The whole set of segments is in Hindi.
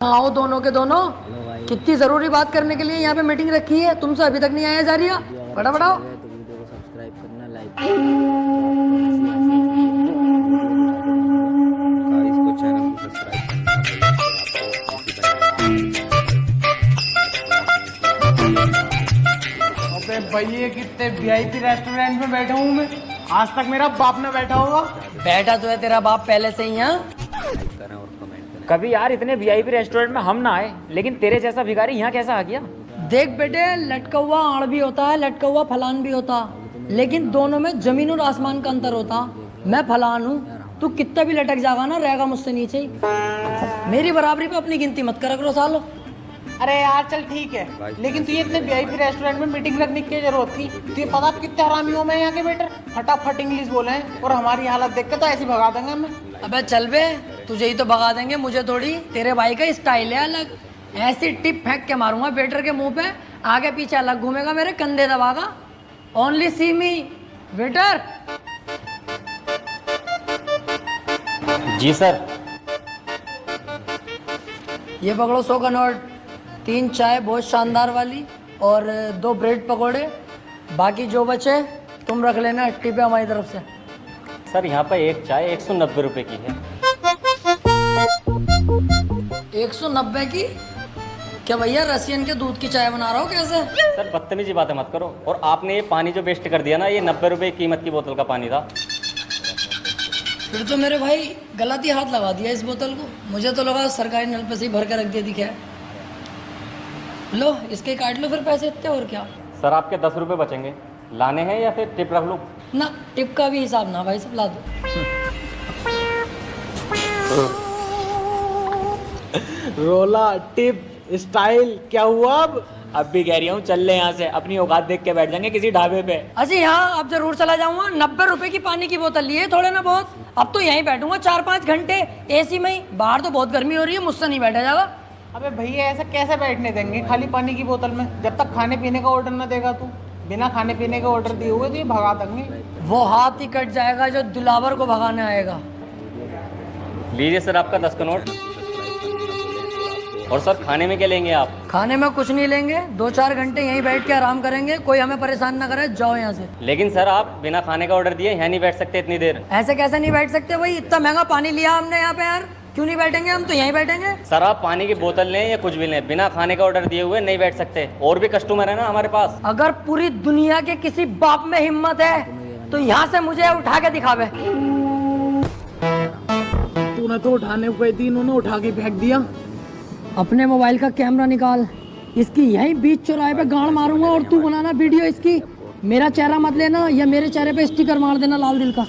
आओ दोनों के दोनों। कितनी जरूरी बात करने के लिए यहाँ पे मीटिंग रखी है, तुमसे अभी तक नहीं आया जा रही है। बड़ा बड़ा तो वीडियो को सब्सक्राइब करना, लाइक इसको चैनल को सब्सक्राइब करना। अबे भैया कितने वीआईपी रेस्टोरेंट में बैठा हूँ मैं, आज तक मेरा बाप ना बैठा होगा। बैठा तो है तेरा बाप पहले से ही यहाँ। कभी यार इतने वीआईपी रेस्टोरेंट में हम ना आए, लेकिन तेरे जैसा भिखारी यहाँ कैसा आ गया? देख बेटे, लटका हुआ आड़ भी होता है, लटका हुआ फलान भी होता, लेकिन दोनों में जमीन और आसमान का अंतर होता। मैं फलान हूँ, तू कितना भी लटक जाएगा ना, रहेगा मुझसे नीचे ही। मेरी बराबरी पे अपनी गिनती मत करा करो सालो। अरे यार चल ठीक है, लेकिन तुझे इतने वीआईपी रेस्टोरेंट में मीटिंग रखने की जरूरत थी? तुझे पता आप कितने हरामी हो मैं यहाँ के बेटर, फटाफट इंग्लिश बोले हैं और हमारी हालत देख के तो ऐसे भगा देंगे हमें। अबे चल बे, तुझे ही तो भगा देंगे, मुझे थोड़ी। तेरे भाई का स्टाइल है अलग, ऐसी टिप फेंक के मारूंगा वेटर के मुंह पे, आगे पीछे अलग घूमेगा, मेरे कंधे दबागा। ओनली सी मी वेटर। जी सर। ये पकड़ो 100 का नोट, 3 चाय बहुत शानदार वाली और 2 ब्रेड पकोड़े, बाकी जो बचे तुम रख लेना, टिप है हमारी तरफ से। सर यहाँ पर एक चाय 190 रुपए की है। 190 की? क्या भैया रसियन के दूध की चाय बना रहा हो कैसे? सर बदतमीजी बातें मत करो। और आपने ये पानी जो वेस्ट कर दिया ना, ये 90 रुपए कीमत की बोतल का पानी था। फिर तो मेरे भाई गलत ही हाथ लगा दिया इस बोतल को, मुझे तो लगा सरकारी नल पे से ही भर के रख दिया दिखा है। लो इसके काट लो फिर पैसे इतने, और क्या। सर आपके 10 रुपए बचेंगे, लाने हैं या फिर टिप रख लूँ? ना टिप का भी हिसाब ना भाई, सब ला दो। रोला टिप स्टाइल क्या हुआ अब भी कह रही हूँ चल ले यहाँ से, अपनी औकात देख के बैठ जाएंगे किसी ढाबे पे। अजी हाँ, अब जरूर चला जाऊंगा। 90 रुपए की पानी की बोतल लिए थोड़े ना बहुत, अब तो यहीं बैठूंगा 4-5 घंटे एसी में ही। बाहर तो बहुत गर्मी हो रही है, मुझसे नहीं बैठा जाएगा। अबे भैया ऐसा कैसे बैठने देंगे खाली पानी की बोतल में, जब तक खाने पीने का ऑर्डर ना देगा तू। बिना खाने पीने के ऑर्डर दिए हुए तो ये भगा देंगे। वो हाथ ही कट जाएगा जो दिलावर को भगाने आएगा। लीजिए सर आपका 10 का नोट। और सर खाने में क्या लेंगे आप? खाने में कुछ नहीं लेंगे, 2-4 घंटे यहीं बैठ के आराम करेंगे, कोई हमें परेशान ना करे, जाओ यहाँ से। लेकिन सर आप बिना खाने का ऑर्डर दिए यहाँ नहीं बैठ सकते इतनी देर। ऐसे कैसे नहीं बैठ सकते भाई, इतना महंगा पानी लिया हमने यहाँ पे यार, क्यों नहीं बैठेंगे? हम तो यहीं बैठेंगे। सर आप पानी की बोतल लें या कुछ भी लें, बिना खाने का ऑर्डर दिए हुए नहीं बैठ सकते। और भी कस्टमर है ना हमारे पास। अगर पूरी दुनिया के किसी बाप में हिम्मत है तो यहाँ से मुझे उठा के दिखावे। तूने तो उठाने को गई थी, इन्होंने उठा के फेंक दिया। अपने मोबाइल का कैमरा निकाल, इसकी यहीं बीच चौराहे पे गाड़ मारूंगा और तू बनाना वीडियो इसकी। मेरा चेहरा मत लेना, या मेरे चेहरे पे स्टिकर मार देना लाल दिल का।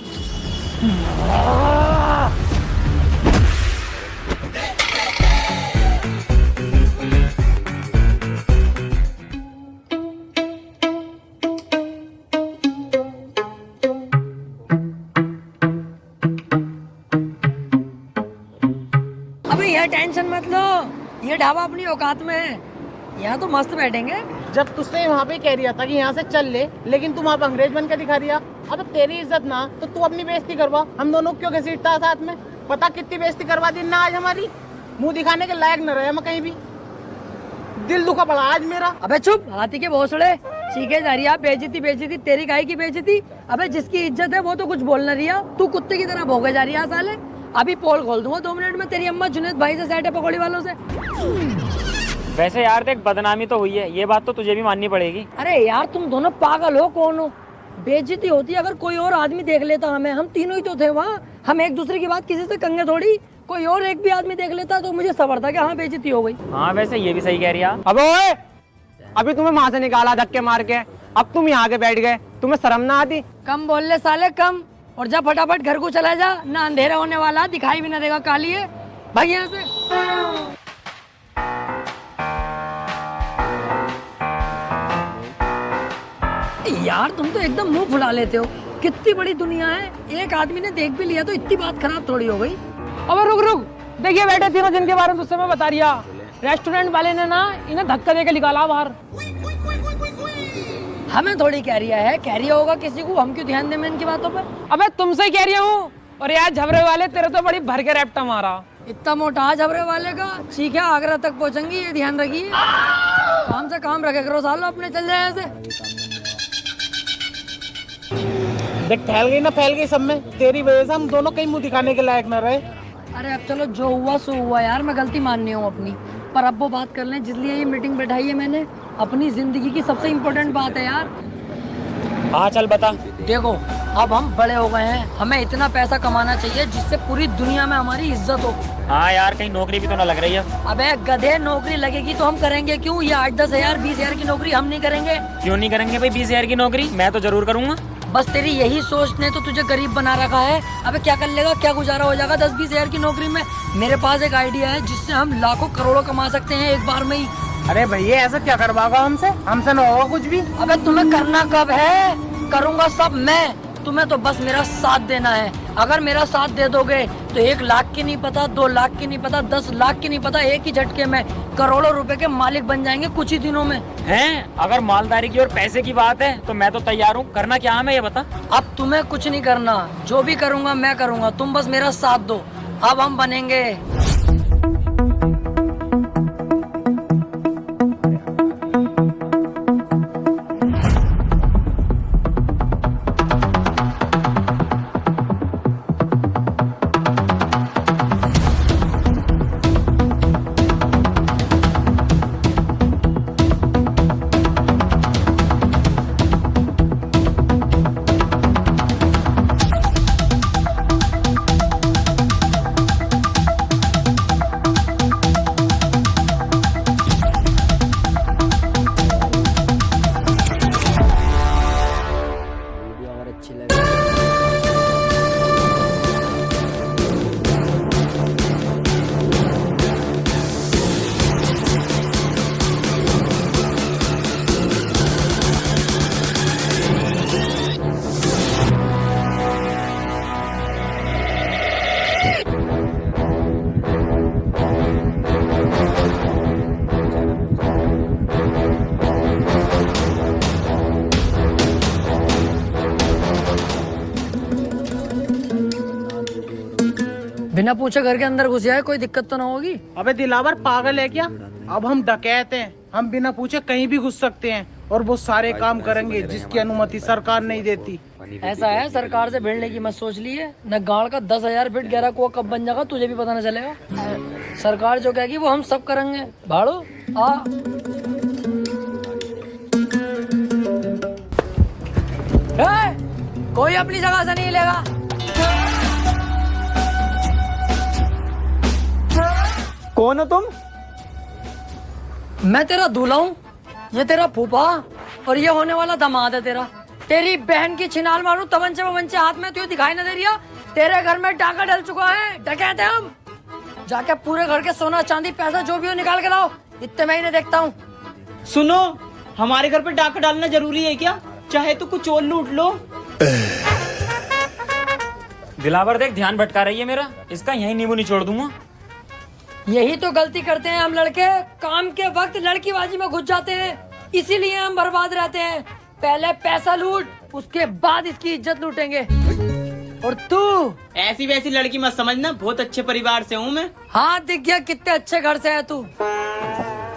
अबे यह टेंशन मत लो, ये ढाबा अपनी औकात में है, यहाँ तो मस्त बैठेंगे। जब तुझसे वहाँ पे कह रिया था कि यहाँ से चल ले, लेकिन तुम वहाँ पे अंग्रेज बन के दिखा रिया। अब तेरी इज्जत ना तो तू अपनी बेइज्जती करवा, हम दोनों क्यों घसीटता साथ में? पता कितनी बेइज्जती करवा दी ना आज हमारी, मुंह दिखाने के लायक न रहे मैं कहीं भी। दिल दुखा पड़ा आज मेरा। अबे चुप, हाथी के भोसड़े सीखे जा रही है। बेइज्जती बेइज्जती तेरी गाय की बेइज्जती। अबे जिसकी इज्जत है वो तो कुछ बोल न रही है, तू कुत्ते की तरह भौंके जा रही है साले। अभी पोल खोल दूंगा 2 मिनट में, तेरी अम्मा जुनैद भाई से सेट है पकौड़ी वालों से। वैसे यार देख, बदनामी तो हुई है, ये बात तो तुझे भी माननी पड़ेगी। अरे यार तुम दोनों पागल हो, कौन हो? बेइज्जती होती अगर कोई और आदमी देख लेता हमें, हम तीनों ही तो थे वहाँ, हम एक दूसरे की बात किसी से कंगे थोड़ी। कोई और एक भी आदमी देख लेता तो मुझे सबर था कि हाँ बेइज्जती हो गई। हाँ वैसे ये भी सही कह रही है। अबे ओए, अभी तुम्हें वहां से निकाला धक्के मार के, अब तुम यहाँ के बैठ गए, तुम्हें शर्म ना आती? कम बोल ले साले कम, और जब फटाफट घर को चला जा, ना अंधेरा होने वाला, दिखाई भी ना देगा, काली है, भाग यहाँ से। यार तुम तो एकदम मुंह फुला लेते हो, कितनी बड़ी दुनिया है, एक आदमी ने देख भी लिया तो इतनी बात खराब थोड़ी हो गई। अबे रुक रुक, देखिए बैठे तीनों जिनके बारे में तुझसे मैं बता रिया, रेस्टोरेंट वाले ने ना इन्हें धक्का देके निकाला बाहर। हमें थोड़ी कह रिया है, कह रिया होगा किसी को, हम क्यों ध्यान दें इनकी बातों पर? अबे तुमसे ही कह रही हूँ, और यार झबरे वाले तेरे तो बड़ी भर के रैप्टा मारा। इतना मोटा झबरे वाले का ठीक है, आगरा तक पहुंचेंगी, ये ध्यान रखिए। काम से काम रखे करो सालो, अपने चल जाए ऐसे। देख फैल गई ना, फैल गई सब में। तेरी वजह से हम दोनों कहीं मुंह दिखाने के लायक न रहे। अरे अब चलो, जो हुआ सो हुआ यार, मैं गलती माननी हूँ अपनी। पर अब वो बात कर लें जिसलिए ये मीटिंग बैठाई है मैंने, अपनी जिंदगी की सबसे इम्पोर्टेंट बात है यार। हाँ चल बता। देखो, अब हम बड़े हो गए हैं, हमें इतना पैसा कमाना चाहिए जिससे पूरी दुनिया में हमारी इज्जत हो। हाँ यार, कहीं नौकरी भी तो ना लग रही है। अबे गधे, नौकरी लगेगी तो हम करेंगे क्यों? ये 8-10 हजार 20 हजार की नौकरी हम नहीं करेंगे। क्यों नहीं करेंगे भाई 20 हजार की नौकरी? मैं तो जरूर करूंगा। बस तेरी यही सोच ने तो तुझे गरीब बना रखा है। अबे क्या कर लेगा, क्या गुजारा हो जाएगा 10-20 हजार की नौकरी में? मेरे पास एक आइडिया है जिससे हम लाखों करोड़ों कमा सकते हैं एक बार में ही। अरे भैया ऐसा क्या करवाओगा हमसे? हमसे न होगा कुछ भी। अबे तुम्हें करना कब है? करूंगा सब मैं, तुम्हें तो बस मेरा साथ देना है। अगर मेरा साथ दे दोगे तो 1 लाख की नहीं पता, 2 लाख की नहीं पता, 10 लाख की नहीं पता, एक ही झटके में करोड़ों रुपए के मालिक बन जाएंगे कुछ ही दिनों में। हैं? अगर मालदारी की और पैसे की बात है तो मैं तो तैयार हूँ। करना क्या है मैं ये बता। अब तुम्हें कुछ नहीं करना, जो भी करूंगा मैं करूंगा, तुम बस मेरा साथ दो। अब हम बनेंगे। वीडियो अगर अच्छी लगे बिना पूछे घर के अंदर घुस जाए, कोई दिक्कत तो ना होगी? अबे दिलावर पागल है क्या? अब हम डकैत हैं, हम बिना पूछे कहीं भी घुस सकते हैं और वो सारे काम करेंगे जिसकी अनुमति सरकार नहीं देती। ऐसा है, सरकार से भिड़ने की मत सोच ली है। न गाड़ का 10,000 फीट गहरा कुआं कब बन जाएगा तुझे भी पता न चलेगा। सरकार जो कहेगी वो हम सब करेंगे। भाड़ो आ। कोई अपनी जगह से नहीं हिलेगा। कौन हो तुम? मैं तेरा दूल्हा हूँ, ये तेरा फूफा और ये होने वाला दामाद है तेरा। तेरी बहन की छिनाल मारूं तमंचे वमंचे हाथ में, तुझे दिखाई न दे रही है? तेरे घर में डाका डल चुका है, डकैत हैं हम। जाके पूरे घर के सोना चांदी पैसा जो भी हो निकाल के लाओ, इतने मैं ही नहीं देखता हूँ। सुनो, हमारे घर पे डाका डालना जरूरी है क्या? चाहे तो कुछ और लूट लो। दिलावर देख, ध्यान भटका रही है मेरा, इसका यही नींबू निचोड़ दूंगा। यही तो गलती करते हैं हम लड़के, काम के वक्त लड़कीबाजी में घुस जाते हैं, इसीलिए हम बर्बाद रहते हैं। पहले पैसा लूट, उसके बाद इसकी इज्जत लूटेंगे। और तू ऐसी वैसी लड़की मत समझना, बहुत अच्छे परिवार से हूँ मैं। हाँ दिख गया कितने अच्छे घर से है तू।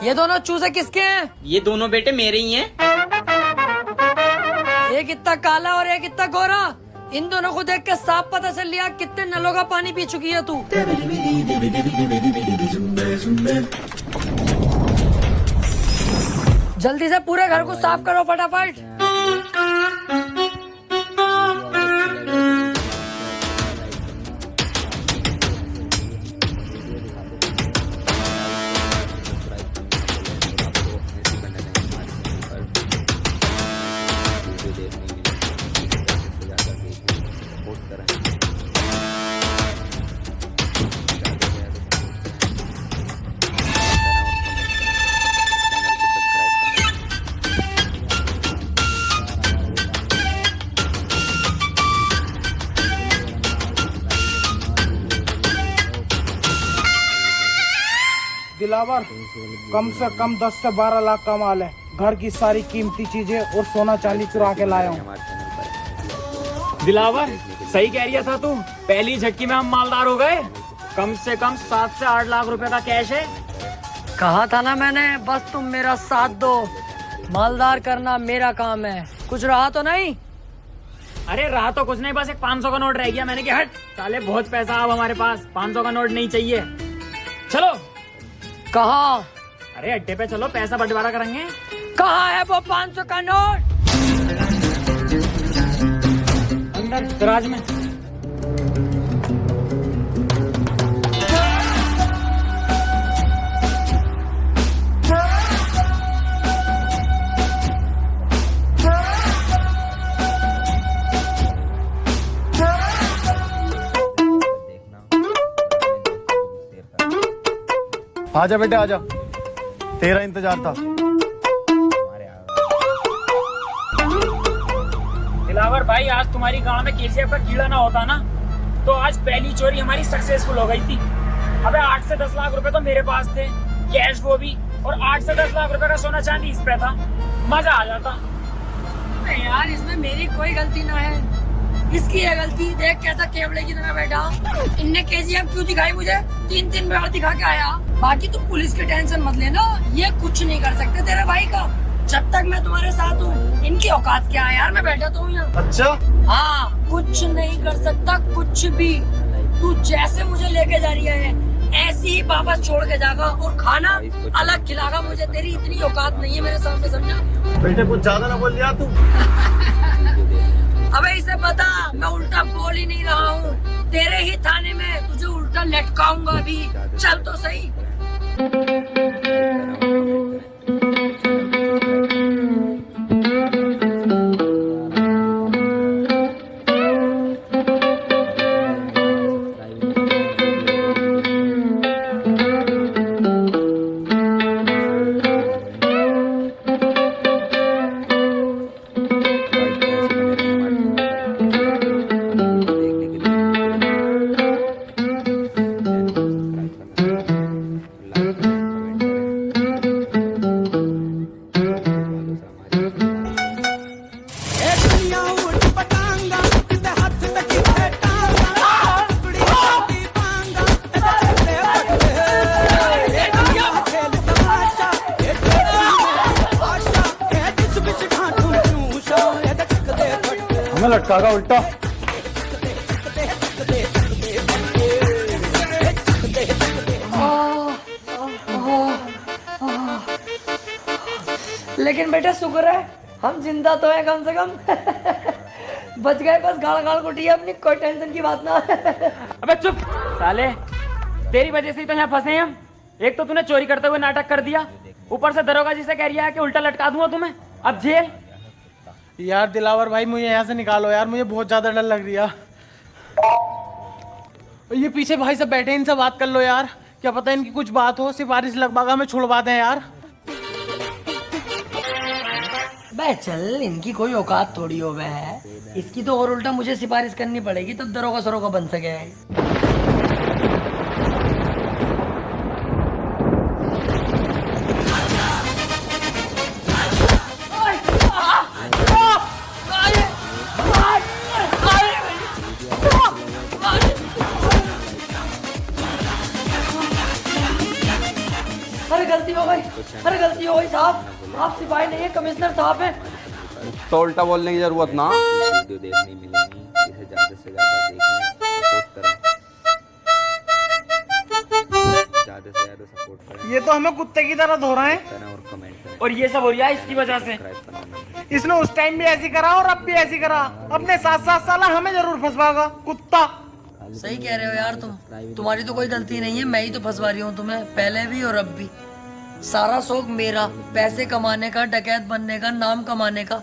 ये दोनों चूजे किसके हैं? ये दोनों बेटे मेरे ही हैं। एक इतना काला और एक इतना गोरा। इन दोनों को देख के साफ पता चल लिया कितने नलों का पानी पी चुकी है तू। जल्दी से पूरे घर को साफ करो फटाफट। दिलावर, कम से कम 10 से 12 लाख का माल है। घर की सारी कीमती चीजें और सोना चांदी चुरा के लाया हूँ। दिलावर सही कह रही था तू, पहली झटकी में हम मालदार हो गए। कम से कम 7 से 8 लाख रुपए का कैश है। कहा था ना मैंने, बस तुम मेरा साथ दो, मालदार करना मेरा काम है। कुछ रहा तो नहीं? अरे रहा तो कुछ नहीं, बस एक 500 का नोट रह गया। मैंने कहा हट साले, बहुत पैसा अब हमारे पास, 500 का नोट नहीं चाहिए। चलो। कहा? अरे अड्डे पे चलो, पैसा बंटवारा करेंगे। कहाँ है वो 500 का नोट? अंदर दराज में। आजा बेटे आजा, तेरा इंतजार था। दिलावर भाई, आज तुम्हारी गांव में केजीएफ का कीड़ा ना होता ना, तो आज पहली चोरी हमारी सक्सेसफुल हो गई थी। अबे 8 से 10 लाख रुपए तो मेरे पास थे, कैश वो भी, और 8 से 10 लाख रुपए का सोना चांदी इस पे था। मजा आ जाता। नहीं यार, इसमें मेरी कोई गलती ना है, इसकी है गलती। देख कैसा केवड़े की तरह बैठा। इनने केजीएफ क्यों दिखाई मुझे? 3 बार दिखा के आया। बाकी तुम पुलिस की टेंशन मत लेना, ये कुछ नहीं कर सकते तेरे भाई का, जब तक मैं तुम्हारे साथ हूँ। इनकी औकात क्या है यार, मैं बैठा तो हूँ यहाँ। अच्छा हाँ, कुछ नहीं कर सकता, कुछ भी। तू जैसे मुझे लेके जा रही है ऐसे ही वापस छोड़ के जाएगा, और खाना अलग खिलागा मुझे। तेरी इतनी औकात नहीं है मेरे सामने, समझा? बेटे कुछ ज्यादा ना बोल दिया तू। अबे इसे पता, मैं उल्टा बोल ही नहीं रहा हूँ। तेरे ही थाने में तुझे उल्टा लटकाऊंगा अभी। चल तो सही। हमें लटकागा उल्टा। लेकिन बेटा शुक्र है हम जिंदा तो हैं कम से कम। बच गए, बस गाल गाल कुटी है अपनी, कोई टेंशन की बात ना। अबे चुप साले, तेरी वजह से ही तो यहाँ फंसे हैं हम। एक तो तूने चोरी करते हुए नाटक कर दिया, ऊपर से दरोगा जी से कह रही है कि उल्टा लटका दूंगा तुम्हें, अब जेल। यार दिलावर भाई, मुझे यहाँ से निकालो यार, मुझे बहुत ज्यादा डर लग रही है। ये पीछे भाई सब बैठे, इनसे बात कर लो यार, क्या पता इनकी कुछ बात हो, सिफारिश लगभग हमें छुड़वा दें यार। बे चल, इनकी कोई औकात थोड़ी हो बे है, इसकी तो और उल्टा मुझे सिफारिश करनी पड़ेगी तब दरोगा सरोगा बन सके। अरे गलती हो गई, अरे गलती हो गई साहब, आप सिपाही नहीं है, कमिश्नर साहब हैं। तो उल्टा बोलने की जरूरत ना। वीडियो देखने मिलेंगी, इसे ज्यादा से ज्यादा देखें, सपोर्ट करें, ज्यादा से ज्यादा सपोर्ट करें, ये तो हमें कुत्ते की तरह धो रहे हैं, करें और कमेंट करें, और ये सब हो रहा है इसकी वजह से। सब्सक्राइब करना ना भूलें। इसने उस टाइम भी ऐसी करा और अब भी ऐसी करा, अपने 7-7 साल हमें जरूर फंसवाएगा कुत्ता। सही कह रहे हो यार तुम, तुम्हारी तो कोई गलती नहीं है, मैं ही तो फंसवा रही हूँ तुम्हें, पहले भी और अब भी। सारा शौक मेरा, पैसे कमाने का, डकैत बनने का, नाम कमाने का।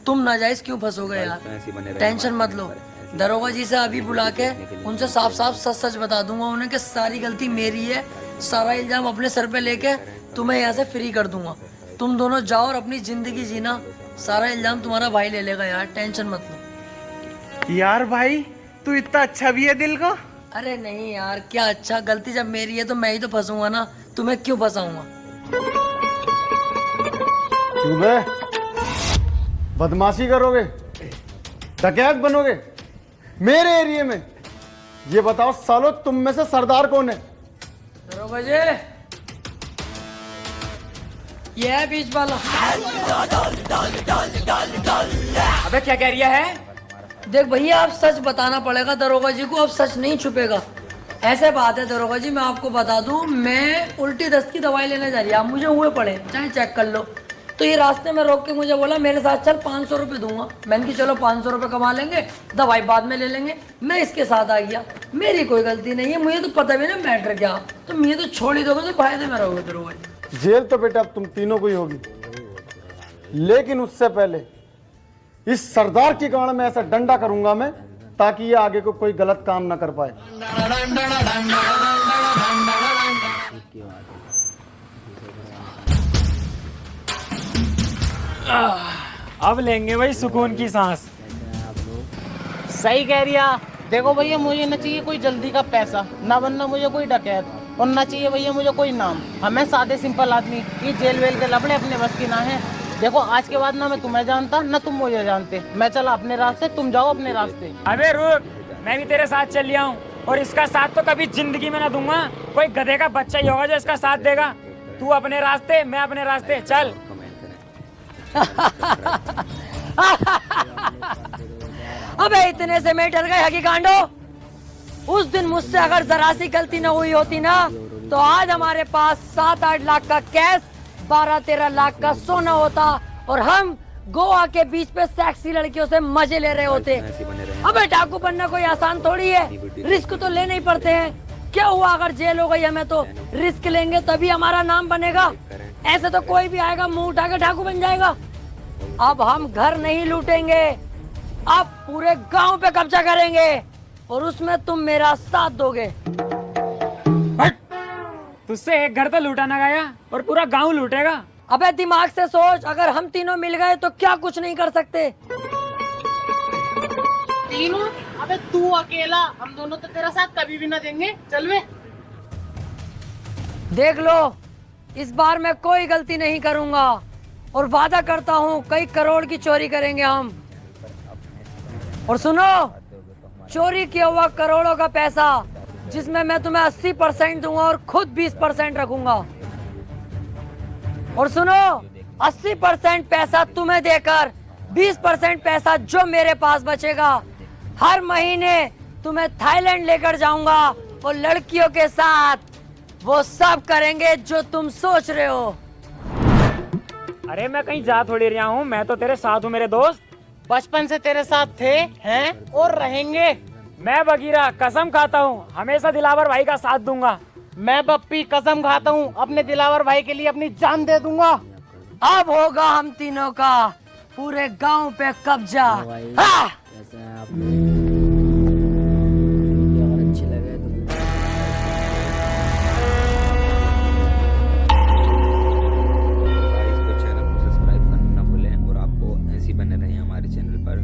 तुम नाजायज क्यों फंसोगे यार? ऐसे बने रहें टेंशन हमारे मत लो, चैनल पर। दरोगा जी से अभी बुला के उनसे साफ साफ सच सच बता दूंगा उन्हें कि सारी गलती मेरी है, सारा इल्जाम अपने सर पे लेके तुम्हें यहाँ से फ्री कर दूंगा। तुम दोनों जाओ और अपनी जिंदगी जीना, सारा इल्जाम तुम्हारा भाई ले लेगा यार, टेंशन मत लो। यार भाई तू इतना अच्छा भी है दिल का। अरे नहीं यार, क्या अच्छा, गलती जब मेरी है तो मैं ही तो फंसूंगा ना, तुम्हें क्यों फंसाऊंगा? बे बदमाशी करोगे, डकैत बनोगे मेरे एरिया में? ये बताओ सालो, तुम में से सरदार कौन है? दरोगा जी, ये है बीच वाला। अबे क्या कह रहा है? देख भैया, अब सच बताना पड़ेगा दरोगा जी को, अब सच नहीं छुपेगा। ऐसे बात है दरोगा जी, मैं आपको बता दूं, मैं उल्टी दस्त की दवाई लेने जा रही है, आप मुझे हुए पड़े, चाहे चेक कर लो। तो ये रास्ते में रोक के मुझे बोला मेरे साथ चल, 500 रुपये दूंगा। मैंने कि चलो 500 रुपये कमा लेंगे, दवाई बाद में ले लेंगे। मैं इसके साथ आ गया, मेरी कोई गलती नहीं है, मुझे तो पता भी ना मैटर क्या। तो मुझे तो छोड़ ही दोगे तो फायदे में रहोगे दरोगा जी। जेल तो बेटा अब तुम तीनों को ही होगी, लेकिन उससे पहले इस सरदार की गाड़ में ऐसा डंडा करूंगा मैं, ताकि ये आगे को कोई गलत काम ना कर पाए। अब लेंगे भाई सुकून की सांस। सही कह रही है। देखो भैया, मुझे ना चाहिए कोई जल्दी का पैसा, ना बनना मुझे कोई डकैत, और ना चाहिए भैया मुझे कोई नाम। हमें सादे सिंपल आदमी, ये जेल वेल के लफड़े अपने बस की ना है। देखो आज के बाद ना मैं तुम्हें जानता, ना तुम मुझे जानते। मैं चला अपने रास्ते, तुम जाओ अपने रास्ते। अबे रुक, मैं भी तेरे साथ चल लिया हूँ, और इसका साथ तो कभी जिंदगी में ना दूंगा। कोई गधे का बच्चा ही होगा जो इसका साथ देगा। तू अपने रास्ते, मैं अपने रास्ते, चल। अबे इतने से मैं डर गए हकी कांडो। उस दिन मुझसे अगर जरा सी गलती न हुई होती ना, तो आज हमारे पास 7-8 लाख का कैश, 12-13 लाख का सोना होता, और हम गोवा के बीच पे सेक्सी लड़कियों से मजे ले रहे होते। अबे डाकू बनना कोई आसान थोड़ी है, रिस्क तो लेने ही पड़ते हैं। क्या हुआ अगर जेल हो गई हमें, तो रिस्क लेंगे तभी हमारा नाम बनेगा। ऐसे तो कोई भी आएगा मुंह उठा के डाकू बन जाएगा। अब हम घर नहीं लूटेंगे, अब पूरे गांव पे कब्जा करेंगे, और उसमें तुम मेरा साथ दोगे। तुझसे एक घर तो लूटा ना गया, और पूरा गांव लूटेगा। अबे दिमाग से सोच, अगर हम तीनों मिल गए तो क्या कुछ नहीं कर सकते। तीनों? अबे तू अकेला, हम दोनों तो तेरा साथ कभी भी ना देंगे। चल वे। देख लो, इस बार मैं कोई गलती नहीं करूंगा, और वादा करता हूँ कई करोड़ की चोरी करेंगे हम। और सुनो, चोरी किया हुआ करोड़ों का पैसा, जिसमें मैं तुम्हें 80% दूंगा और खुद 20% रखूंगा। और सुनो, 80% पैसा तुम्हें देकर 20% पैसा जो मेरे पास बचेगा, हर महीने तुम्हें थाईलैंड लेकर जाऊंगा, और लड़कियों के साथ वो सब करेंगे जो तुम सोच रहे हो। अरे मैं कहीं जा थोड़ी रहा हूँ, मैं तो तेरे साथ हूँ मेरे दोस्त। बचपन से तेरे साथ थे, हैं और रहेंगे। मैं बगीरा कसम खाता हूँ हमेशा दिलावर भाई का साथ दूंगा। मैं बप्पी कसम खाता हूँ अपने दिलावर भाई के लिए अपनी जान दे दूंगा। अब होगा हम तीनों का पूरे गांव पे कब्जा। हाँ! चैनल को सब्सक्राइब करना ना भूलें, और आपको ऐसी बने रहे हमारे चैनल पर,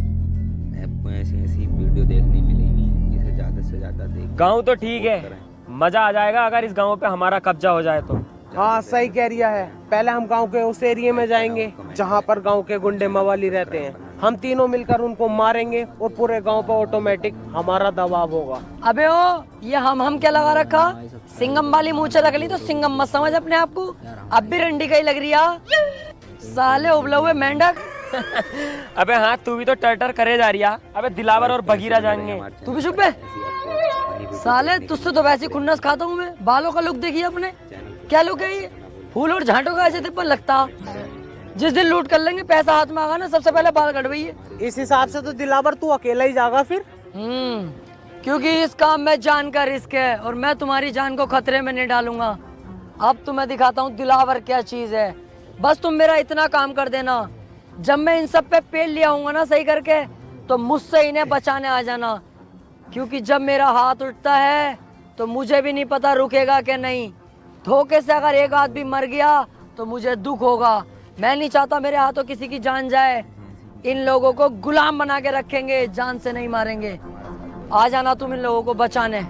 आपको ऐसी वीडियो देखने मिलेंगी, इसे ज़्यादा से ज़्यादा देखें। गाँव तो ठीक है, मजा आ जाएगा अगर इस गाँव पे हमारा कब्जा हो जाए तो। हाँ सही कह रिया है। पहले हम गांव के उस एरिया में जाएंगे जहाँ पर गांव के गुंडे मवाली रहते हैं। हम तीनों मिलकर उनको मारेंगे, और पूरे गांव पर ऑटोमेटिक हमारा दबाव होगा। अबे ओ, ये हम क्या लगा रखा? सिंगम वाली मूछे रख ली तो सिंगम मत समझ अपने आप को। अब भी रंडी का ही लग रही है, साले उबले हुए मेंढक। अबे हाँ, तू भी तो टर करे जा रही है। अबे दिलावर और बगीरा जाएंगे। तू भी चुप है साले, तुझसे तो वैसे खुन्नस खाता हूँ मैं। बालों का लुक देखिए अपने, क्या लुक है ये? फूल और झांटों का ऐसे थे पर लगता। जिस दिन लूट कर लेंगे, पैसा हाथ में आगा ना, सबसे पहले बाल कटवाइए। इस हिसाब से तो दिलावर तू अकेला ही जागा फिर। क्योंकि इस काम में जान का रिस्क है, और मैं तुम्हारी जान को खतरे में नहीं डालूंगा। अब तुम्हें दिखाता हूँ दिलावर क्या चीज है। बस तुम मेरा इतना काम कर देना, जब मैं इन सब पे पेल लिया हूँ ना सही करके, तो मुझसे इन्हें बचाने आ जाना। क्योंकि जब मेरा हाथ उठता है तो मुझे भी नहीं पता रुकेगा कि नहीं। धोखे से अगर एक आदमी मर गया तो मुझे दुख होगा। मैं नहीं चाहता मेरे हाथों किसी की जान जाए। इन लोगों को गुलाम बना के रखेंगे, जान से नहीं मारेंगे। आ जाना तुम इन लोगों को बचाने।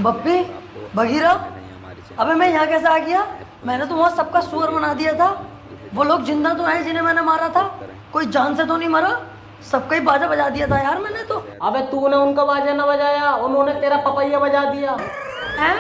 बप्पी बगीरा, अबे मैं यहाँ कैसे आ गया? मैंने तो वहाँ सबका सुअर बना दिया था। वो लोग जिंदा तो हैं जिन्हें मैंने मारा था, कोई जान से तो नहीं मरा। सबका ही बाजा बजा दिया था यार मैंने तो। अबे तूने उनका बाजा ना बजाया, उन्होंने तेरा पपैया बजा दिया। हैं?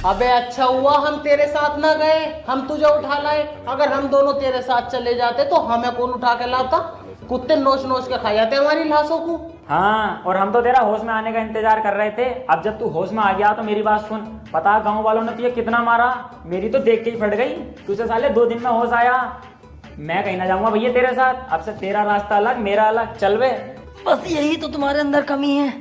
अबे अच्छा हुआ हम तेरे साथ ना गए, हम तुझे उठा लाए। अगर हम दोनों तेरे साथ चले जाते तो हमें कौन उठा के लाता? कुत्ते नोच नोच के खा जाते हमारी लाशों को। हाँ, और हम तो तेरा होश में आने का इंतजार कर रहे थे। अब जब तू होश में आ गया तो मेरी बात सुन। पता गांव वालों ने तुझे कितना मारा, मेरी तो देख के ही फट गई। तुझे साले 2 दिन में होश आया। मैं कहीं ना जाऊंगा भैया तेरे साथ। अब से तेरा रास्ता अलग, मेरा अलग। चल बे। बस यही तो तुम्हारे अंदर कमी है,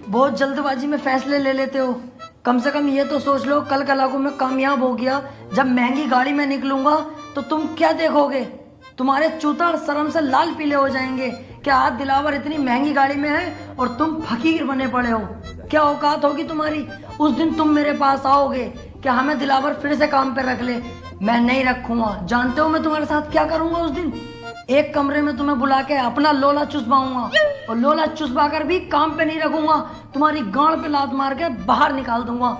बहुत जल्दबाजी में फैसले ले लेते हो। कम से कम ये तो सोच लो, कल कलाकों में कामयाब हो गया, जब महंगी गाड़ी में निकलूंगा तो तुम क्या देखोगे? तुम्हारे चूतर शर्म से लाल पीले हो जाएंगे। क्या आज दिलावर इतनी महंगी गाड़ी में है और तुम फकीर बने पड़े हो? क्या औकात होगी तुम्हारी? उस दिन तुम मेरे पास आओगे क्या हमें दिलावर फिर से काम पे रख ले? मैं नहीं रखूंगा। जानते हो मैं तुम्हारे साथ क्या करूंगा उस दिन? एक कमरे में तुम्हें बुला के अपना लोला चुसवाऊंगा, और लोला चुसवा कर भी काम पे नहीं रखूंगा। तुम्हारी गांड पे लात मार के बाहर निकाल दूंगा।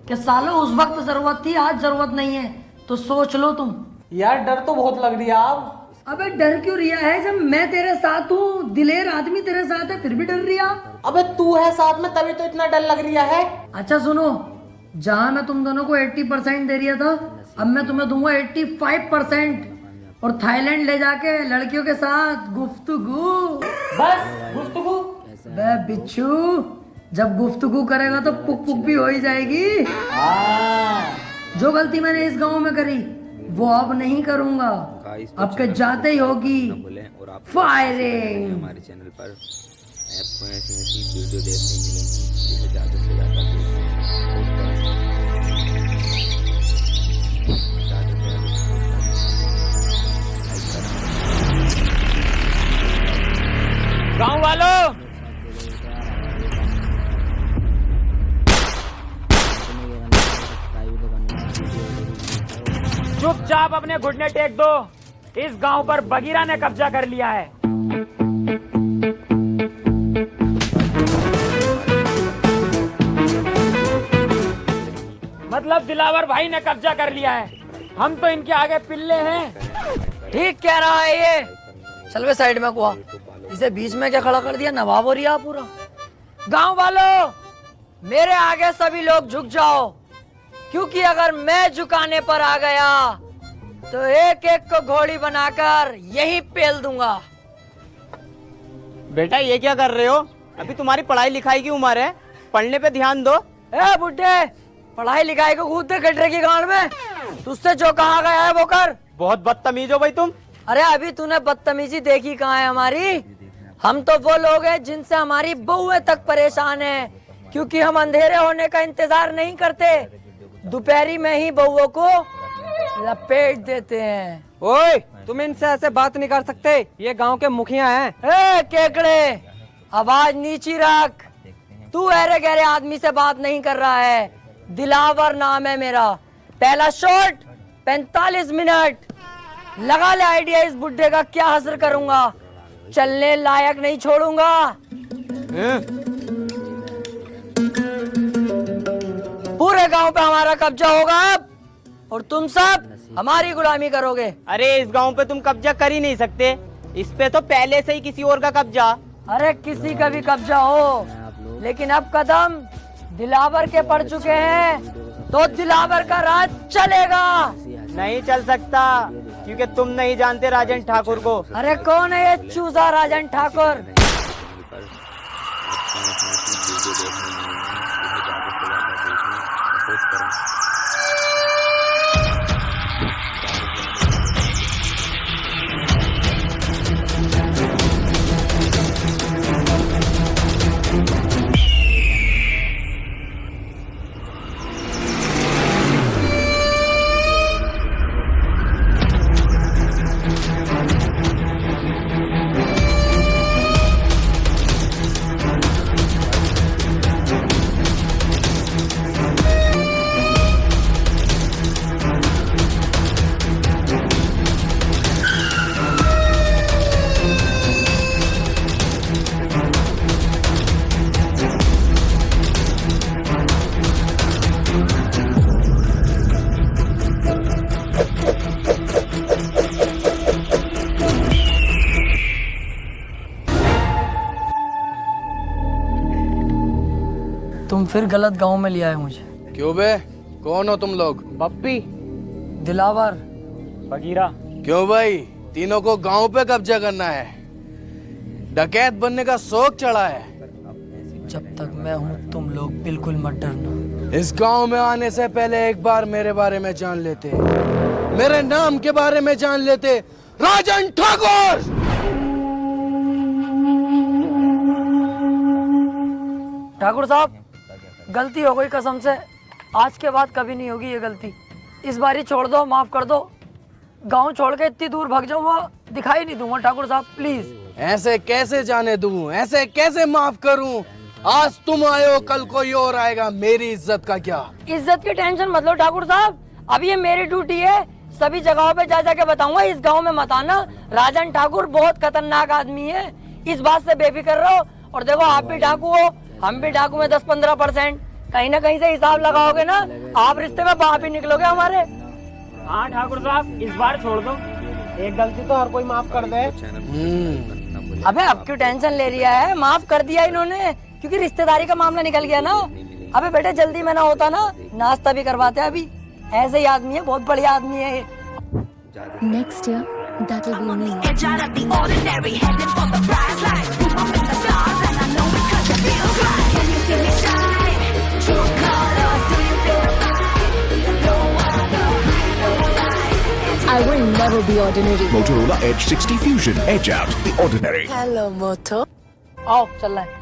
कि सालो उस वक्त जरूरत थी, आज जरूरत नहीं है, तो सोच लो तुम। यार डर तो बहुत लग रही है आप। अबे डर क्यों रिया है? जब मैं तेरे साथ हूँ, दिलेर आदमी तेरे साथ है, फिर भी डर रिया? अबे तू है साथ में तभी तो इतना डर लग रहा है। अच्छा सुनो, जहाँ मैं तुम दोनों को 80% दे रिया था, अब मैं तुम्हें दूंगा 85%, और थाईलैंड ले जाके लड़कियों के साथ गुफ्तगू। बस गुफ्तगू? बे बिच्छू, जब गुफ्तगू करेगा तो पुक पुक भी हो ही जाएगी। जो गलती मैंने इस गांव में करी वो अब नहीं करूंगा, अब के जाते ही होगी और आप फायरिंग। हमारे चैनल पर आपको ऐसी वीडियो देखने मिलेंगी, जिसे ज़्यादा से ज़्यादा गांव वालों, चुपचाप अपने घुटने टेक दो। इस गांव पर बगीरा ने कब्जा कर लिया है। मतलब दिलावर भाई ने कब्जा कर लिया है। हम तो इनके आगे पिल्ले हैं। ठीक कह रहा है ये। चल वे साइड में कुआ, इसे बीच में क्या खड़ा कर दिया? नवाब हो रिया पूरा। गांव वालों, मेरे आगे सभी लोग झुक जाओ, क्योंकि अगर मैं झुकाने पर आ गया तो एक एक को घोड़ी बनाकर यही पेल दूंगा। बेटा ये क्या कर रहे हो? अभी तुम्हारी पढ़ाई लिखाई की उम्र है, पढ़ने पे ध्यान दो। ए बुड्ढे, पढ़ाई लिखाई को कूदते कटरे की गांड में, तुझसे जो कहा गया है वो कर। बहुत बदतमीज हो भाई तुम। अरे अभी तूने बदतमीजी देखी कहाँ है हमारी? हम तो वो लोग हैं जिनसे हमारी बहुएं तक परेशान हैं, क्योंकि हम अंधेरे होने का इंतजार नहीं करते, दोपहरी में ही बहुओं को लपेट देते हैं। ओए, तुम इनसे ऐसे बात नहीं कर सकते, ये गांव के मुखिया हैं। ए केकड़े, आवाज नीची रख। तू अरे गहरे आदमी से बात नहीं कर रहा है। दिलावर नाम है मेरा। पहला शॉट 45 मिनट। लगा ले आइडिया इस बुड्ढे का क्या हासिल करूंगा। चलने लायक नहीं छोड़ूंगा। पूरे गांव पे हमारा कब्जा होगा अब, और तुम सब हमारी गुलामी करोगे। अरे इस गांव पे तुम कब्जा कर ही नहीं सकते, इस पे तो पहले से ही किसी और का कब्जा। अरे किसी का भी कब्जा हो, लेकिन अब कदम दिलावर के पड़ चुके हैं, तो दिलावर का राज चलेगा। नहीं चल सकता, क्योंकि तुम नहीं जानते राजन ठाकुर को। अरे कौन है ये चूजा राजन ठाकुर? वीडियो देखने मिलेंगी, जिसे ज़्यादा से ज़्यादा देखने की कोशिश करें। तुम फिर गलत गांव में ले आए मुझे। क्यों बे, कौन हो तुम लोग? बप्पी, दिलावर, बगीरा। क्यों भाई, तीनों को गांव पे कब्जा करना है? डकैत बनने का शौक चढ़ा है? जब तक मैं हूँ तुम लोग बिल्कुल मत डरना। इस गांव में आने से पहले एक बार मेरे बारे में जान लेते, मेरे नाम के बारे में जान लेते। राजन ठाकुर। ठाकुर साहब, गलती हो गई कसम से, आज के बाद कभी नहीं होगी ये गलती। इस बार ही छोड़ दो, माफ कर दो। गांव छोड़ के इतनी दूर भाग जाऊंगा, दिखाई नहीं दूंगा ठाकुर साहब, प्लीज। ऐसे कैसे जाने दूं, ऐसे कैसे माफ करूं? आज तुम आए हो, कल कोई और आएगा, मेरी इज्जत का क्या? इज्जत की टेंशन मत लो ठाकुर साहब, अब ये मेरी ड्यूटी है, सभी जगहों पे जा जाके बताऊंगा इस गांव में मत आना। राजन ठाकुर बहुत खतरनाक आदमी है, इस बात से बेफिक्र रहो। और देखो आप भी डाकू हो, हम भी डाकू में 10-15%, कहीं ना कहीं से हिसाब लगाओगे ना, आप रिश्ते में बाप ही निकलोगे हमारे। हाँ ठाकुर साहब, इस बार छोड़ दो, एक गलती तो हर कोई माफ कर दे। अबे अब क्यों टेंशन ले रिया है, माफ कर दिया इन्होंने, क्योंकि रिश्तेदारी का मामला निकल गया ना। अबे बेटे जल्दी में ना होता ना, नाश्ता भी करवाते अभी। ऐसे ही आदमी है, बहुत बढ़िया आदमी है ये। Next year, that'll be me. Edge out of the ordinary, heading for the prize line. I'm in the stars and I know it 'cause it feels right. Can you see me shine? True colors, do you feel the vibe? You know what I know, I know life. I will never be ordinary. Motorola Edge 60 Fusion. Edge out the ordinary. Hello, Moto. आओ चल रहा है।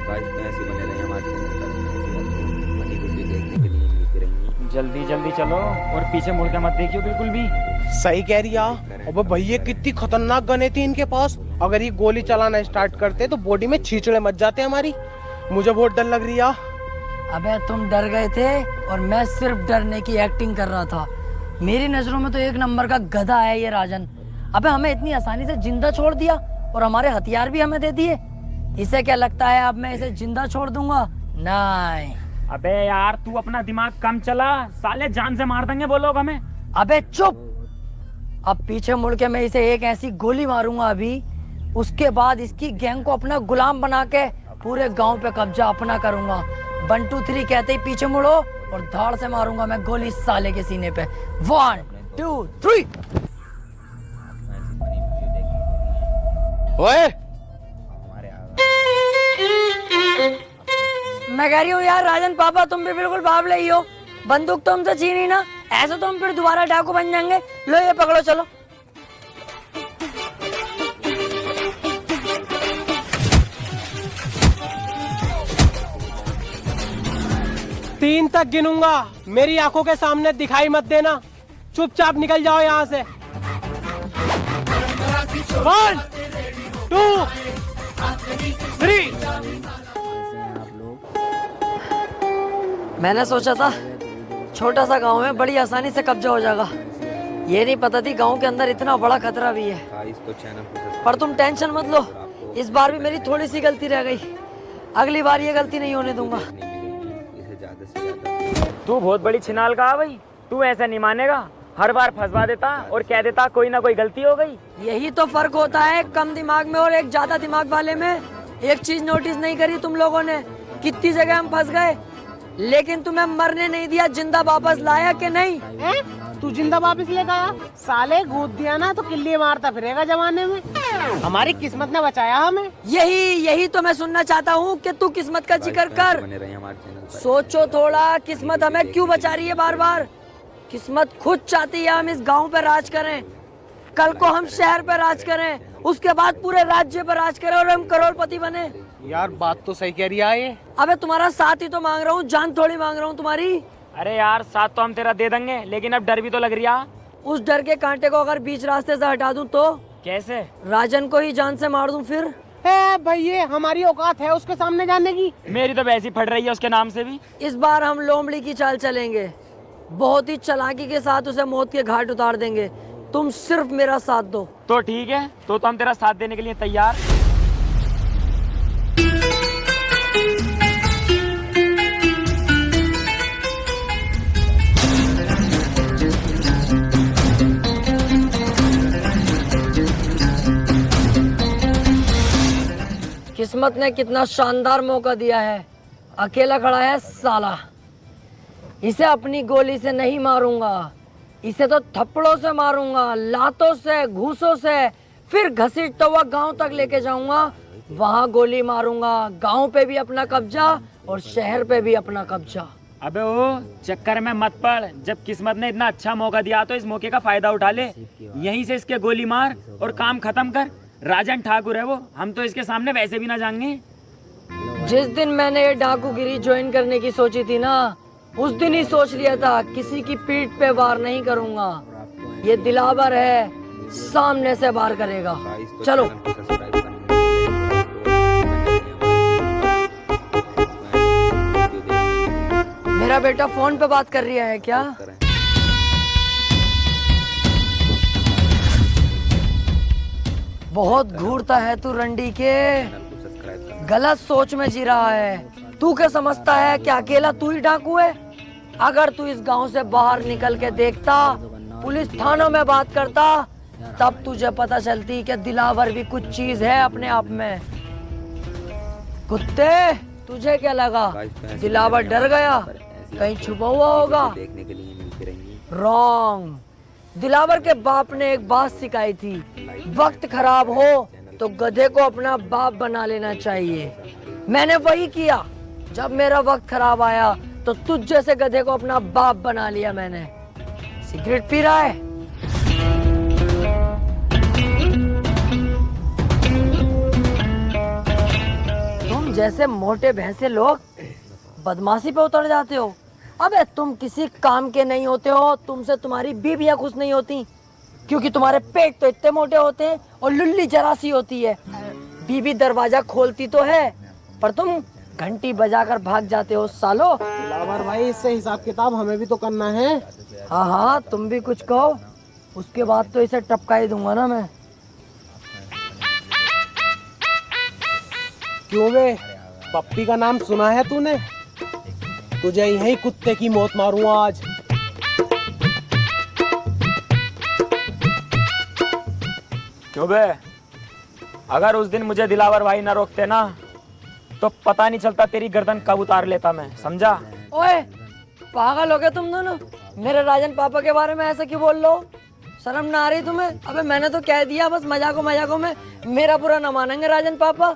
गाइस तो ऐसे बने रहे हमारे चैनल पर, फनी वीडियो देखने के लिए मिलती रहेंगी। जल्दी जल्दी चलो और पीछे मुड़ के मत देखियो बिल्कुल भी। सही कह रही है। अबे भैया कितनी खतरनाक गने थी इनके पास, अगर ये गोली चलाना स्टार्ट करते तो बॉडी में छींचड़े मच जाते हमारी। मुझे बहुत डर लग रही है। अबे तुम डर गए थे और मैं सिर्फ डरने की एक्टिंग कर रहा था। मेरी नजरों में तो एक नंबर का गधा है ये राजन। अबे हमें इतनी आसानी से जिंदा छोड़ दिया और हमारे हथियार भी हमें दे दिए। इसे क्या लगता है अब मैं इसे जिंदा छोड़ दूंगा? नहीं। अबे यार तू अपना दिमाग कम चला, साले जान से मार देंगे वो लोग हमें। अबे चुप, अब पीछे मुड़ के मैं इसे एक ऐसी गोली मारूंगा अभी, उसके बाद इसकी गैंग को अपना गुलाम बना के पूरे गांव पे कब्जा अपना करूंगा। 1 2 3 कहते ही पीछे मुड़ो और धाड़ से मारूंगा मैं गोली साले के सीने पे। 1 2 3। ओए, मैं कह रही हूँ यार राजन पापा, तुम भी बिल्कुल बाबले ही हो। बंदूक तो हमसे छीनी ना, ऐसे तो हम फिर दोबारा डाकू बन जाएंगे। लो ये पकड़ो, चलो। तीन तक गिनूंगा, मेरी आंखों के सामने दिखाई मत देना, चुपचाप निकल जाओ यहाँ से। 1 2 3। मैंने सोचा था छोटा सा गांव में बड़ी आसानी से कब्जा हो जाएगा, ये नहीं पता थी गांव के अंदर इतना बड़ा खतरा भी है। गाइस तो चैनल को पर तुम टेंशन मत लो, इस बार भी मेरी थोड़ी सी गलती रह गई, अगली बार ये गलती नहीं होने दूंगा। इसे ज्यादा से ज्यादा। तू बहुत बड़ी छिनाल का है भाई, तू ऐसा नहीं मानेगा, हर बार फंसवा देता और कह देता कोई ना कोई गलती हो गई। यही तो फर्क होता है कम दिमाग में और एक ज्यादा दिमाग वाले में। एक चीज नोटिस नहीं करी तुम लोगों ने, कितनी जगह हम फंस गए, लेकिन तुम्हें मरने नहीं दिया, जिंदा वापस लाया कि नहीं? तू जिंदा वापस लेकर आया? साले कूद दिया ना तो किल्ली मारता फिरेगा जमाने में। हमारी किस्मत ने बचाया हमें। यही तो मैं सुनना चाहता हूँ कि तू किस्मत का जिक्र कर। बने रहे हमारे चैनल पर। सोचो थोड़ा, किस्मत हमें क्यों बचा रही है बार बार? किस्मत खुद चाहती है हम इस गांव पे राज करें, कल को हम शहर पे राज करें, उसके बाद पूरे राज्य पर राज करें और हम करोड़पति बने। यार बात तो सही कह रही है ये। अबे तुम्हारा साथ ही तो मांग रहा हूँ, जान थोड़ी मांग रहा हूँ तुम्हारी। अरे यार साथ तो हम तेरा दे देंगे, लेकिन अब डर भी तो लग रही है। उस डर के कांटे को अगर बीच रास्ते से हटा दूं तो? कैसे? राजन को ही जान से मार दूं फिर? भैया हमारी औकात है उसके सामने जाने की। मेरी तो वैसी फट रही है उसके नाम से भी। इस बार हम लोमड़ी की चाल चलेंगे, बहुत ही चालाकी के साथ उसे मौत के घाट उतार देंगे। तुम सिर्फ मेरा साथ दो। तो ठीक है, तो हम तेरा साथ देने के लिए तैयार। किस्मत ने कितना शानदार मौका दिया है, अकेला खड़ा है साला। इसे अपनी गोली से नहीं मारूंगा, इसे तो थप्पड़ों से मारूंगा, लातों से, घूसों से, फिर घसीटता हुआ गांव तक लेके जाऊंगा, वहां गोली मारूंगा। गांव पे भी अपना कब्जा और शहर पे भी अपना कब्जा। अबे वो चक्कर में मत पड़, जब किस्मत ने इतना अच्छा मौका दिया तो इस मौके का फायदा उठा ले। यहीं से इसके गोली मार और काम खत्म कर। राजन ठाकुर है वो, हम तो इसके सामने वैसे भी ना जाएंगे। जिस दिन मैंने ये डाकूगिरी ज्वाइन करने की सोची थी ना, उस दिन ही सोच लिया था किसी की पीठ पे वार नहीं करूंगा। ये दिलावर है, सामने से वार करेगा। चलो। मेरा बेटा फोन पे बात कर रहा है क्या? बहुत घूरता है तू रंडी के, गलत सोच में जी रहा है। तू क्या समझता है कि अकेला तू ही डाकू है? अगर तू इस गांव से बाहर निकल के देखता, पुलिस थानों में बात करता, तब तुझे पता चलती कि दिलावर भी कुछ चीज है अपने आप में। कुत्ते, तुझे क्या लगा दिलावर डर गया? कहीं छुपा हुआ होगा? देखने के लिए मिलती रहेंगी। रॉन्ग। दिलावर के बाप ने एक बात सिखाई थी, वक्त खराब हो तो गधे को अपना बाप बना लेना चाहिए। मैंने वही किया। जब मेरा वक्त खराब आया तो तुझ जैसे गधे को अपना बाप बना लिया मैंने। सिगरेट पी रहा है? तुम जैसे मोटे भैंसे लोग बदमाशी पे उतर जाते हो। अबे तुम किसी काम के नहीं होते हो, तुमसे तुम्हारी बीवियां खुश नहीं होती, क्योंकि तुम्हारे पेट तो इतने मोटे होते हैं और लुल्ली जरा सी होती है। बीवी दरवाजा खोलती तो है, पर तुम घंटी बजाकर भाग जाते हो सालो। दिलावर भाई, इससे हिसाब किताब हमें भी तो करना है। हाँ हाँ, तुम भी कुछ कहो, उसके बाद तो इसे टपका ही दूंगा ना मैं। क्यों बे, पप्पी का नाम सुना है तूने? तुझे यही कुत्ते की मौत मारूंगा आज। क्यों बे, अगर उस दिन मुझे दिलावर भाई ना रोकते ना, तो पता नहीं चलता तेरी गर्दन कब उतार लेता मैं, समझा? ओए पागल हो गए तुम दोनों? मेरे राजन पापा के बारे में ऐसा क्यों बोल लो? शर्म ना आ रही तुम्हें? अबे मैंने तो कह दिया, बस मजाकों में मेरा बुरा ना मानेंगे राजन पापा।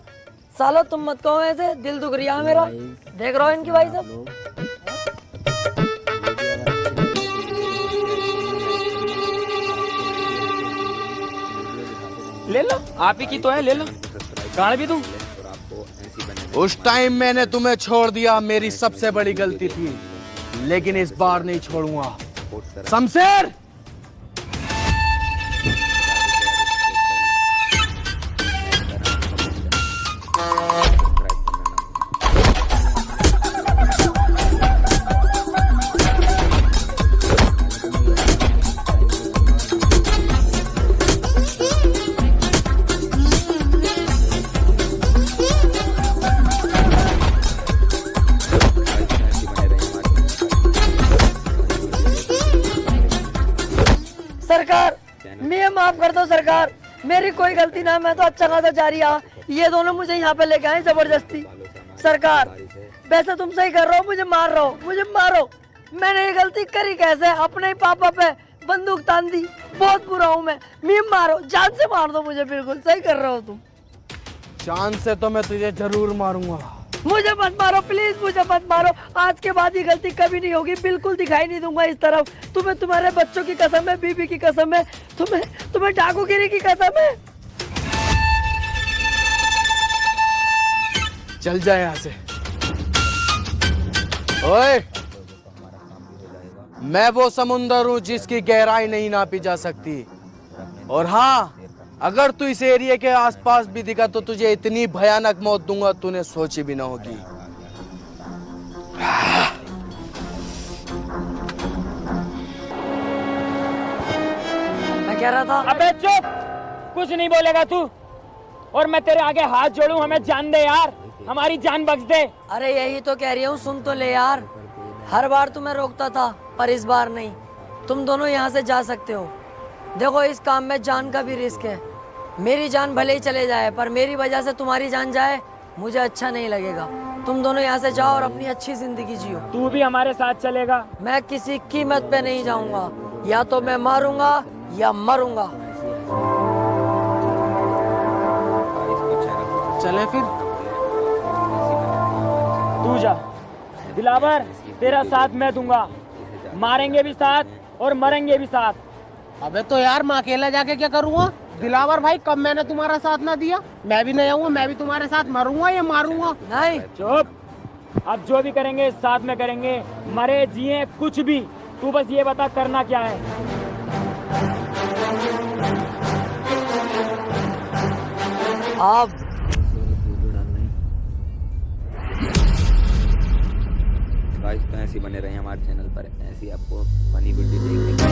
सालो तुम मत कहो ऐसे, दिल दुख रिया मेरा। देख रहा हो इनकी भाई सब। ले लो, आप ही की तो है, ले लो। गाड़ भी दूं? उस टाइम मैंने तुम्हें छोड़ दिया, मेरी सबसे बड़ी गलती थी, लेकिन इस बार नहीं छोड़ूंगा। शमशेर, सरकार, मैं माफ कर दो सरकार, मेरी कोई गलती ना, मैं तो अच्छा खासा जा रहा। ये दोनों मुझे यहाँ पे लेके आए जबरदस्ती। सरकार, वैसे तुम सही कर रहे हो, मुझे मार रहे हो, मुझे मारो। मैंने ये गलती करी कैसे? अपने ही पापा पे बंदूक तान दी। बहुत बुरा हूँ मैं मारो, जान से मार दो मुझे। बिल्कुल सही कर रहे हो तुम। जान से तो मैं तुझे जरूर मारूंगा। मुझे मत मारो प्लीज, मुझे मत मारो। आज के बाद ये गलती कभी नहीं होगी, बिल्कुल दिखाई नहीं दूंगा इस तरफ। तुम्हें तुम्हारे बच्चों की कसम है, बीबी की कसम है, तुम्हें डाकूगिरी की कसम है। चल जा यहाँ से। ओए, मैं वो समुंदर हूँ जिसकी गहराई नहीं नापी जा सकती। और हाँ, अगर तू इस एरिया के आसपास भी दिखा तो तुझे इतनी भयानक मौत दूंगा तूने सोची भी ना होगी। मैं कह रहा था। अबे चुप, कुछ नहीं बोलेगा तू। और मैं तेरे आगे हाथ जोड़ूं, हमें जान दे यार, हमारी जान बख्श दे। अरे यही तो कह रही हूँ, सुन तो ले यार। हर बार तुम्हें रोकता था, पर इस बार नहीं। तुम दोनों यहाँ से जा सकते हो। देखो, इस काम में जान का भी रिस्क है। मेरी जान भले ही चले जाए, पर मेरी वजह से तुम्हारी जान जाए, मुझे अच्छा नहीं लगेगा। तुम दोनों यहाँ से जाओ और अपनी अच्छी जिंदगी जियो। तू भी हमारे साथ चलेगा? मैं किसी कीमत पे नहीं जाऊंगा, या तो मैं मारूंगा या मरूंगा। चले फिर। तू जा दिलावर, तेरा साथ मैं दूंगा, मारेंगे भी साथ और मरेंगे भी साथ। अबे तो यार मैं अकेला जाके क्या करूँगा? दिलावर भाई, कब मैंने तुम्हारा साथ ना दिया? मैं भी नहीं आऊंगा, मैं भी तुम्हारे साथ मरूंगा या मारूंगा? नहीं। चुप, अब जो भी करेंगे साथ में करेंगे, मरे जिए कुछ भी, तू बस ये बता करना क्या है। आप गाइस तो ऐसे बने रहे हमारे चैनल पर, ऐसी आपको फनी वीडियो देखने को।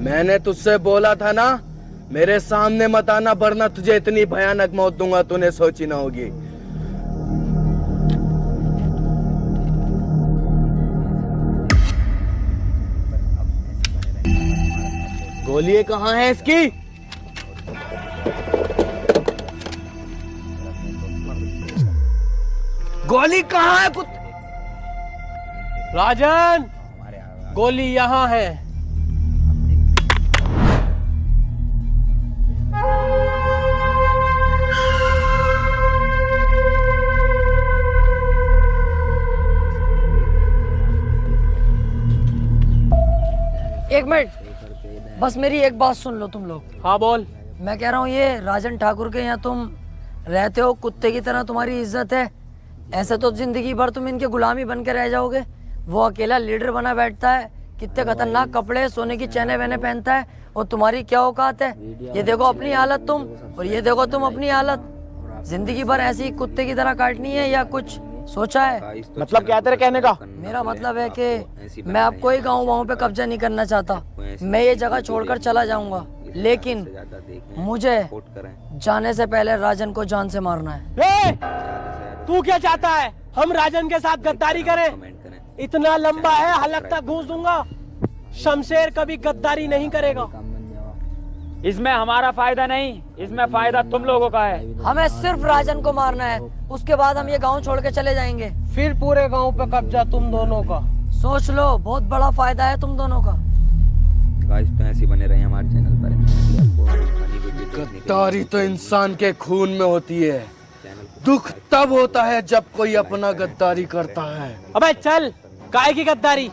मैंने तुझसे बोला था ना, मेरे सामने मत आना, वरना तुझे इतनी भयानक मौत दूंगा तूने सोची ना होगी। गोली कहाँ है इसकी? गोली कहाँ है? राजन, गोली यहाँ है। एक मिनट, बस मेरी एक बात सुन लो तुम लोग। हाँ बोल। मैं कह रहा हूँ ये राजन ठाकुर के यहाँ तुम रहते हो, कुत्ते की तरह तुम्हारी इज्जत है। ऐसे तो जिंदगी भर तुम इनके गुलामी बन के रह जाओगे। वो अकेला लीडर बना बैठता है, कितने खतरनाक कपड़े, सोने की चैने वैने पहनता है, और तुम्हारी क्या औकात है? ये देखो अपनी हालत तुम, और ये देखो तुम अपनी हालत। जिंदगी भर ऐसी कुत्ते की तरह काटनी है या कुछ सोचा है? मतलब क्या तेरे कहने का? मेरा मतलब है कि मैं अब कोई गाँव वाँव पे कब्जा नहीं करना चाहता। मैं ये जगह छोड़कर चला जाऊंगा, लेकिन मुझे जाने से पहले राजन को जान से मारना है। तू क्या चाहता है? हम राजन के साथ गद्दारी करें? इतना लंबा है, हलक तक घूस दूंगा। शमशेर कभी गद्दारी नहीं करेगा। इसमें हमारा फायदा नहीं, इसमें फायदा तुम लोगों का है। हमें सिर्फ राजन को मारना है, उसके बाद हम ये गांव छोड़ के चले जाएंगे। फिर पूरे गांव पे कब्जा तुम दोनों का। सोच लो, बहुत बड़ा फायदा है तुम दोनों का। गाइस तो ऐसे बने रहे हमारे चैनल पर। गद्दारी तो इंसान के खून में होती है। दुख तब होता है जब कोई अपना गद्दारी करता है। अबे चल, काहे की गद्दारी?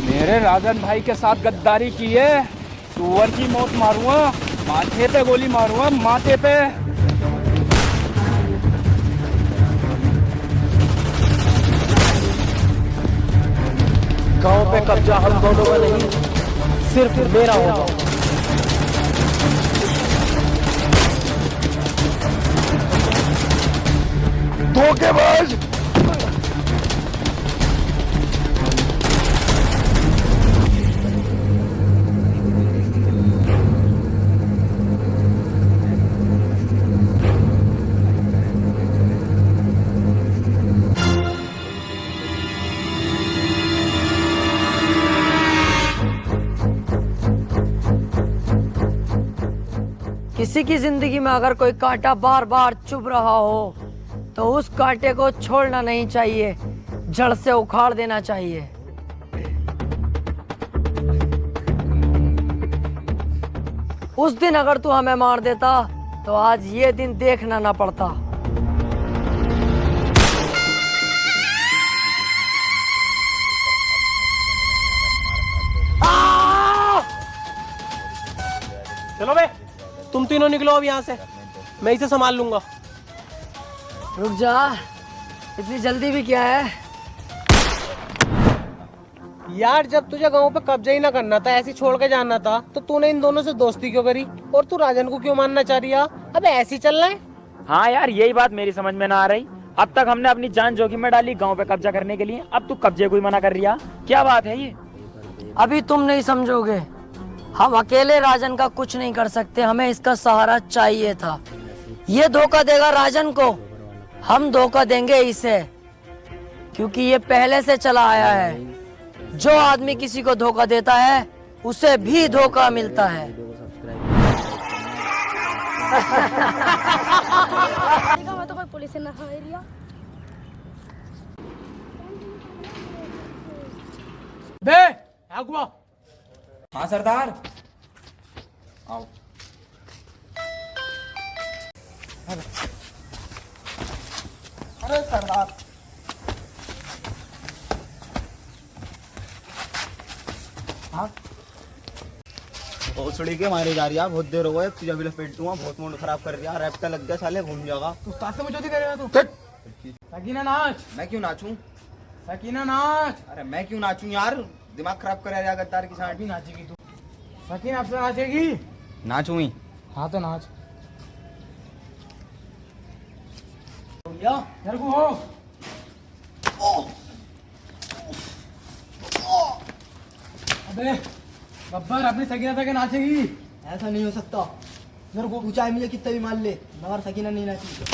मेरे राजन भाई के साथ गद्दारी की है, सुअर की मौत मारूंगा, माथे पे गोली मारूंगा, माथे पे। गांव पे कब्जा हम दोनों का नहीं, सिर्फ मेरा होगा। धोखेबाज। किसी की जिंदगी में अगर कोई कांटा बार बार चुभ रहा हो तो उस कांटे को छोड़ना नहीं चाहिए, जड़ से उखाड़ देना चाहिए। उस दिन अगर तू हमें मार देता तो आज ये दिन देखना ना पड़ता। चलो बे, तुम तीनों निकलो अब यहाँ से, मैं इसे संभाल लूंगा। रुक जा, इतनी जल्दी भी क्या है? यार जब तुझे गांव पे कब्जा ही ना करना था, ऐसे छोड़ के जाना था, तो तूने इन दोनों से दोस्ती क्यों करी? और तू राजन को क्यों मानना चाह रही है? अबे ऐसे ही चलना है? हाँ यार, यही बात मेरी समझ में ना आ रही। अब तक हमने अपनी जान जोखिम में डाली गांव पे कब्जा करने के लिए, अब तू कब्जे को ही मना कर रही है। क्या बात है ये? अभी तुम नहीं समझोगे। हम अकेले राजन का कुछ नहीं कर सकते, हमें इसका सहारा चाहिए था। ये धोखा देगा राजन को, हम धोखा देंगे इसे, क्योंकि ये पहले से चला आया है। जो आदमी किसी को धोखा देता है उसे भी धोखा मिलता है। मैं तो कोई पुलिस से ना एरिया। बे अगवा। हाँ सरदार, आओ। अरे सरदार, भोसड़ी के मारे जा रही है, बहुत देर हो गई, तुझे अभी लपेट दूंगा, बहुत मूड खराब कर दिया, रैप्टा लग गया साले, घूम जाएगा। तू साथ में चोरी करेगा तू? सकीना नाच। मैं क्यों नाचूं? सकीना नाच। अरे मैं क्यों नाचूं यार, दिमाग खराब कर रहा है गद्दार की साथ। अभी नाचेगी तू? सकीना अब से नाचेगी? नाचूं ही। हाँ तो नाच। यार को हो। अबे गब्बर, अपनी सकीना से नाचेगी? ऐसा नहीं हो सकता, मेरे को ऊंचाई मुझे कितना भी मान ले, मगर सकीना नहीं नाचेगी।